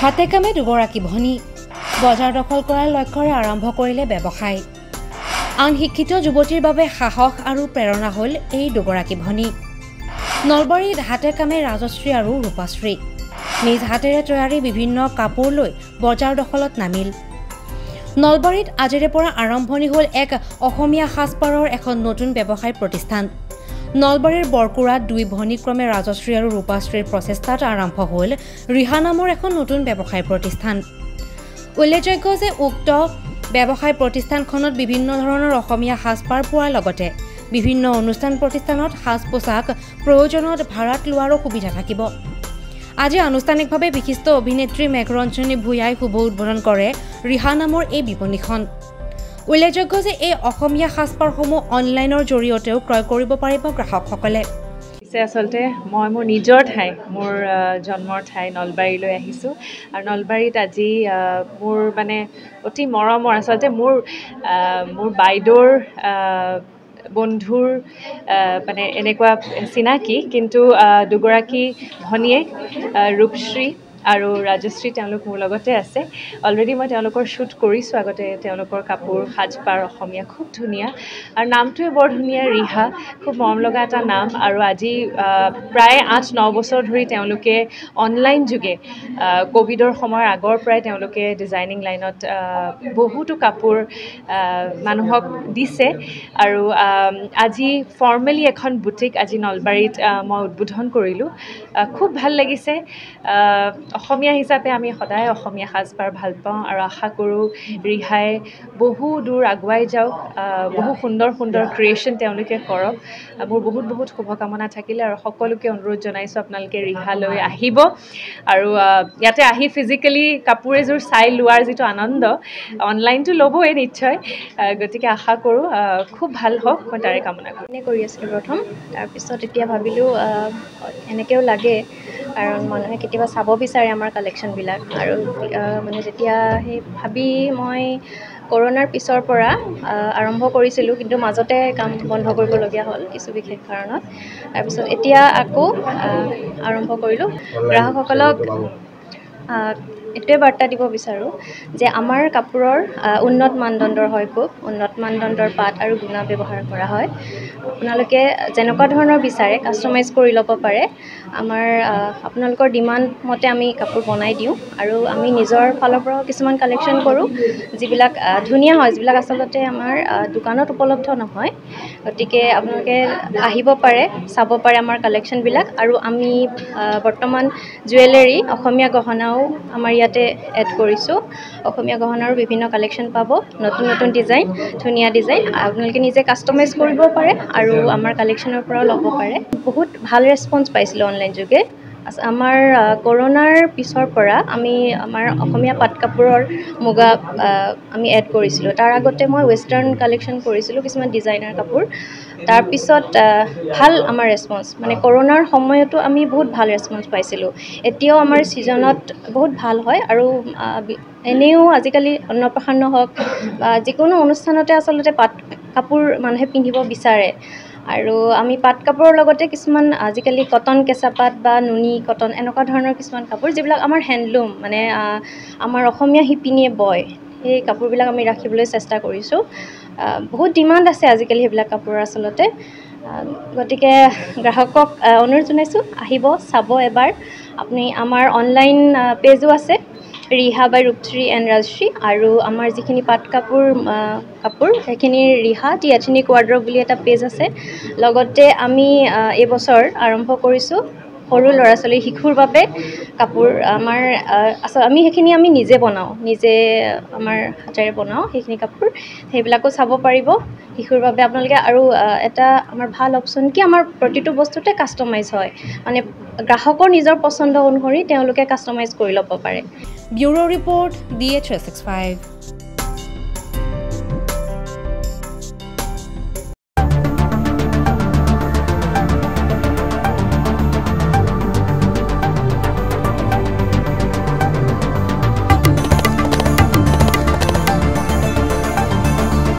হাতে কামে দুগৰাকী ভনী বজাৰ দখল কৰাৰ লক্ষ্যৰে আৰম্ভ কৰিলে ব্যৱসায়। আন শিক্ষিত যুৱতীৰ বাবে সাহস আৰু প্ৰেৰণা হ'ল এই দুগৰাকী ভনী। নলবাৰীত হাতে কামে ৰাজশ্ৰী আৰু ৰূপাশ্ৰী নিজ হাতেৰে তৈয়াৰী বিভিন্ন কাপোৰ লৈ বজাৰ দখলত নামিল। নলবাৰীত আজিৰে পৰা আৰম্ভণি হ'ল এক অসমীয়া সাজপাৰৰ এখন নতুন ব্যৱসায় প্ৰতিষ্ঠান। নলবাৰীৰ বৰকুৰাত দুই ভনীক্ৰমে ৰাজশ্ৰী আৰু ৰূপাশ্ৰীৰ প্ৰচেষ্টাত আৰম্ভ হ'ল ৰিহা নামৰ এখন নতুন ব্যৱসায় প্ৰতিষ্ঠান। উল্লেখযোগ্য যে উক্ত ব্যৱসায় প্ৰতিষ্ঠানখনত বিভিন্ন ধৰণৰ অসমীয়া সাজপাৰ পোৱাৰ লগতে বিভিন্ন অনুষ্ঠান প্ৰতিষ্ঠানত সাজ পোছাক প্ৰয়োজনত ভাড়াত লোৱাৰো সুবিধা থাকিব। আজি আনুষ্ঠানিকভাৱে বিশিষ্ট অভিনেত্ৰী মেঘৰঞ্জনী ভূঞাই শুভ উদ্বোধন কৰে ৰিহা নামৰ এই বিপণীখন। উল্লেখযোগ্য যে এই অসমীয়া সাজপাৰসমূহ অনলাইনৰ জৰিয়তেও ক্ৰয় কৰিব পাৰিব গ্ৰাহকসকলে। আচলতে মই মোৰ নিজৰ ঠাই মোৰ জন্মৰ ঠাই নলবাৰীলৈ আহিছোঁ আৰু নলবাৰীত আজি মোৰ মানে অতি মৰমৰ আচলতে মোৰ বাইদেউৰ বন্ধুৰ মানে এনেকুৱা চিনাকি, কিন্তু দুগৰাকী ভনীয়েক ৰূপশ্ৰী আৰু ৰাজশ্ৰী তেওঁলোক মোৰ লগতে আছে। অলৰেডি মই তেওঁলোকৰ শ্বুট কৰিছোঁ আগতে। তেওঁলোকৰ কাপোৰ সাজপাৰ অসমীয়া খুব ধুনীয়া আৰু নামটোৱে বৰ ধুনীয়া, ৰিহা, খুব মৰম লগা এটা নাম। আৰু আজি প্ৰায় 8-9 বছৰ ধৰি তেওঁলোকে অনলাইন যোগে ক'ভিডৰ সময়ৰ আগৰ পৰাই তেওঁলোকে ডিজাইনিং লাইনত বহুতো কাপোৰ মানুহক দিছে আৰু আজি ফৰ্মেলি এখন বুটিক আজি নলবাৰীত মই উদ্বোধন কৰিলোঁ। খুব ভাল লাগিছে। অসমীয়া হিচাপে আমি সদায় অসমীয়া সাজপাৰ ভাল পাওঁ আৰু আশা কৰোঁ ৰিহাই বহু দূৰ আগুৱাই যাওক, বহু সুন্দৰ সুন্দৰ ক্ৰিয়েশ্যন তেওঁলোকে কৰক। মোৰ বহুত বহুত শুভকামনা থাকিলে আৰু সকলোকে অনুৰোধ জনাইছোঁ আপোনালোকে ৰিহা লৈ আহিব আৰু ইয়াতে আহি ফিজিকেলি কাপোৰ এযোৰ চাই লোৱাৰ যিটো আনন্দ, অনলাইনটো ল'বই নিশ্চয়। গতিকে আশা কৰোঁ খুব ভাল হওক, মই তাৰে কামনা কৰোঁ। এনে কৰি আছিলোঁ প্ৰথম, তাৰপিছত এতিয়া ভাবিলোঁ এনেকৈও লাগে, কাৰণ মানুহে কেতিয়াবা চাব বিচাৰে আমাৰ কালেকশ্যনবিলাক। আৰু মানে যেতিয়া সেই ভাবি মই কৰোণাৰ পিছৰ পৰা আৰম্ভ কৰিছিলোঁ, কিন্তু মাজতে কাম বন্ধ কৰিবলগীয়া হ'ল কিছু বিশেষ কাৰণত। তাৰপিছত এতিয়া আকৌ আৰম্ভ কৰিলোঁ। গ্ৰাহকসকলক এইটোৱে বাৰ্তা দিব বিচাৰোঁ যে আমাৰ কাপোৰৰ উন্নত মানদণ্ডৰ হয়, খুব উন্নত মানদণ্ডৰ পাট আৰু গুণা ব্যৱহাৰ কৰা হয়। আপোনালোকে যেনেকুৱা ধৰণৰ বিচাৰে কাষ্টমাইজ কৰি ল'ব পাৰে। আমাৰ আপোনালোকৰ ডিমাণ্ড মতে আমি কাপোৰ বনাই দিওঁ আৰু আমি নিজৰ ফালৰ পৰাও কিছুমান কালেকশ্যন কৰোঁ যিবিলাক ধুনীয়া হয়, যিবিলাক আচলতে আমাৰ দোকানত উপলব্ধ নহয়। গতিকে আপোনালোকে আহিব পাৰে, চাব পাৰে আমাৰ কালেকশ্যনবিলাক। আৰু আমি বৰ্তমান জুৱেলাৰী, অসমীয়া গহনাও আমাৰ ইয়াতে এড কৰিছোঁ। অসমীয়া গহনাৰো বিভিন্ন কালেকশ্যন পাব, নতুন নতুন ডিজাইন, ধুনীয়া ডিজাইন। আপোনালোকে নিজে কাষ্টমাইজ কৰিব পাৰে আৰু আমাৰ কালেকশ্যনৰ পৰাও ল'ব পাৰে। বহুত ভাল ৰেছপন্স পাইছিলোঁ অনলাইন যোগে। আমাৰ কৰোণাৰ পিছৰ পৰা আমি আমাৰ অসমীয়া পাট কাপোৰৰ মুগা আমি এড কৰিছিলোঁ। তাৰ আগতে মই ৱেষ্টাৰ্ণ কালেকশ্যন কৰিছিলোঁ, কিছুমান ডিজাইনাৰ কাপোৰ। তাৰপিছত ভাল আমাৰ ৰেছপন্স, মানে কৰোণাৰ সময়তো আমি বহুত ভাল ৰেছপন্স পাইছিলোঁ। এতিয়াও আমাৰ ছিজনত বহুত ভাল হয় আৰু এনেও আজিকালি অন্নপ্ৰাশন হওক বা যিকোনো অনুষ্ঠানতে আচলতে পাট কাপোৰ মানুহে পিন্ধিব বিচাৰে। আৰু আমি পাট কাপোৰৰ লগতে কিছুমান আজিকালি কটন, কেঁচা পাট বা নুনি কটন, এনেকুৱা ধৰণৰ কিছুমান কাপোৰ যিবিলাক আমাৰ হেণ্ডলুম, মানে আমাৰ অসমীয়া শিপিনীয়ে বয়, সেই কাপোৰবিলাক আমি ৰাখিবলৈ চেষ্টা কৰিছোঁ। বহুত ডিমাণ্ড আছে আজিকালি সেইবিলাক কাপোৰৰ আচলতে। গতিকে গ্ৰাহকক অনুৰোধ জনাইছোঁ, আহিব, চাব এবাৰ। আপুনি আমাৰ অনলাইন পেজো আছে, ৰিহা বাই ৰূপশ্ৰী এণ্ড ৰাজশ্ৰী। আৰু আমাৰ যিখিনি পাট কাপোৰ সেইখিনি ৰিহা দি এথনিক ৱাৰ্ড্ৰব বুলি এটা পেজ আছে। লগতে আমি এইবছৰ আৰম্ভ কৰিছোঁ সৰু ল'ৰা ছোৱালী, শিশুৰ বাবে কাপোৰ। আমাৰ আমি সেইখিনি নিজে বনাওঁ, নিজে আমাৰ হাতেৰে বনাওঁ সেইখিনি কাপোৰ। সেইবিলাকো চাব পাৰিব শিশুৰ বাবে আপোনালোকে। আৰু এটা আমাৰ ভাল অপশ্যন কি, আমাৰ প্ৰতিটো বস্তুতে কাষ্টমাইজ হয়, মানে গ্ৰাহকৰ নিজৰ পচন্দ অনুসৰি তেওঁলোকে কাষ্টমাইজ কৰি ল'ব পাৰে। Bureau' report, DA365।